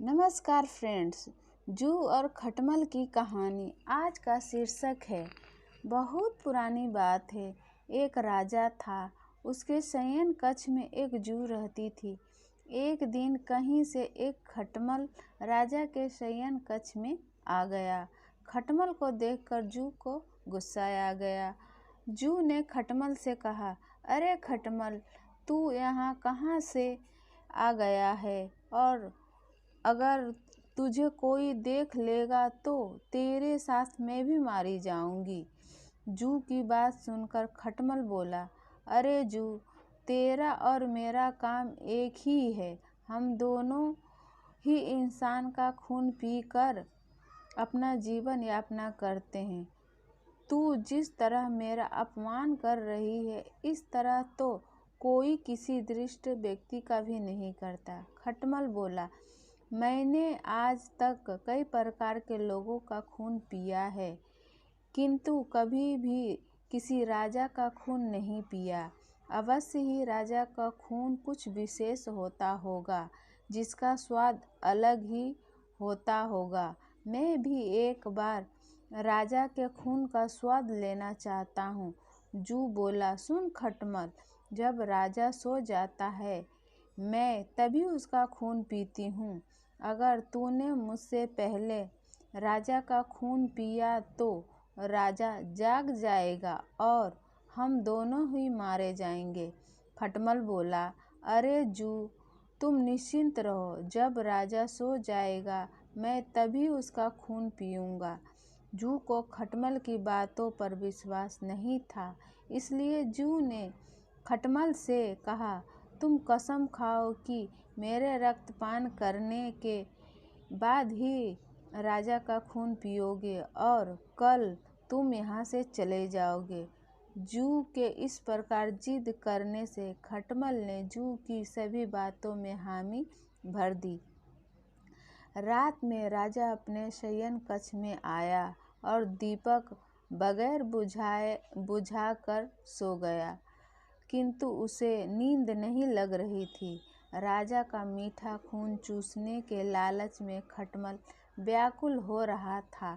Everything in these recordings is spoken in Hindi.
नमस्कार फ्रेंड्स, जू और खटमल की कहानी आज का शीर्षक है। बहुत पुरानी बात है। एक राजा था। उसके शयन कक्ष में एक जू रहती थी। एक दिन कहीं से एक खटमल राजा के शयन कक्ष में आ गया। खटमल को देखकर जू को गुस्सा आ गया। जू ने खटमल से कहा, अरे खटमल, तू यहाँ कहाँ से आ गया है, और अगर तुझे कोई देख लेगा तो तेरे साथ मैं भी मारी जाऊंगी। जू की बात सुनकर खटमल बोला, अरे जू, तेरा और मेरा काम एक ही है। हम दोनों ही इंसान का खून पीकर अपना जीवन यापना करते हैं। तू जिस तरह मेरा अपमान कर रही है, इस तरह तो कोई किसी दृष्ट व्यक्ति का भी नहीं करता। खटमल बोला, मैंने आज तक कई प्रकार के लोगों का खून पिया है, किंतु कभी भी किसी राजा का खून नहीं पिया। अवश्य ही राजा का खून कुछ विशेष होता होगा, जिसका स्वाद अलग ही होता होगा। मैं भी एक बार राजा के खून का स्वाद लेना चाहता हूँ। जू बोला, सुन खटमल, जब राजा सो जाता है मैं तभी उसका खून पीती हूँ। अगर तूने मुझसे पहले राजा का खून पिया तो राजा जाग जाएगा और हम दोनों ही मारे जाएंगे। खटमल बोला, अरे जू, तुम निश्चिंत रहो, जब राजा सो जाएगा मैं तभी उसका खून पीऊँगा। जू को खटमल की बातों पर विश्वास नहीं था, इसलिए जू ने खटमल से कहा, तुम कसम खाओ कि मेरे रक्तपान करने के बाद ही राजा का खून पियोगे और कल तुम यहाँ से चले जाओगे। जू के इस प्रकार जिद करने से खटमल ने जू की सभी बातों में हामी भर दी। रात में राजा अपने शयन कक्ष में आया और दीपक बगैर बुझाकर सो गया, किंतु उसे नींद नहीं लग रही थी। राजा का मीठा खून चूसने के लालच में खटमल व्याकुल हो रहा था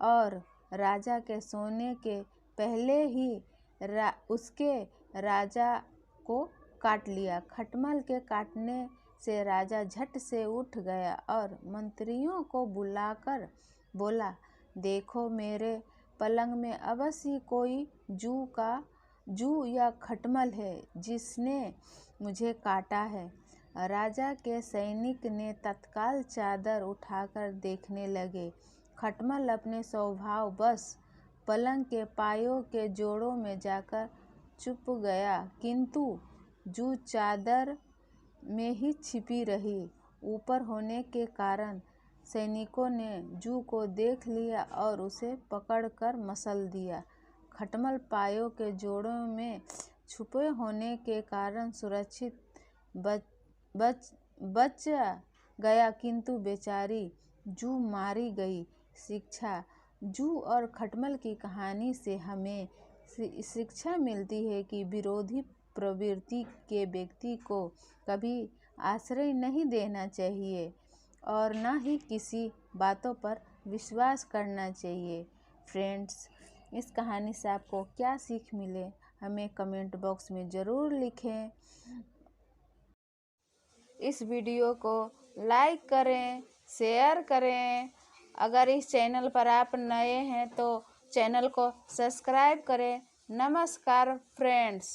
और राजा के सोने के पहले ही उसके राजा को काट लिया। खटमल के काटने से राजा झट से उठ गया और मंत्रियों को बुलाकर बोला, देखो, मेरे पलंग में अवश्य कोई जू या खटमल है जिसने मुझे काटा है। राजा के सैनिक ने तत्काल चादर उठाकर देखने लगे। खटमल अपने स्वभाव बस पलंग के पायों के जोड़ों में जाकर छुप गया, किंतु जू चादर में ही छिपी रही। ऊपर होने के कारण सैनिकों ने जू को देख लिया और उसे पकड़कर मसल दिया। खटमल पायों के जोड़ों में छुपे होने के कारण सुरक्षित बच गया, किंतु बेचारी जू मारी गई। शिक्षा। जू और खटमल की कहानी से हमें शिक्षा मिलती है कि विरोधी प्रवृत्ति के व्यक्ति को कभी आश्रय नहीं देना चाहिए और न ही किसी बातों पर विश्वास करना चाहिए। फ्रेंड्स, इस कहानी से आपको क्या सीख मिले, हमें कमेंट बॉक्स में ज़रूर लिखें। इस वीडियो को लाइक करें, शेयर करें। अगर इस चैनल पर आप नए हैं तो चैनल को सब्सक्राइब करें। नमस्कार फ्रेंड्स।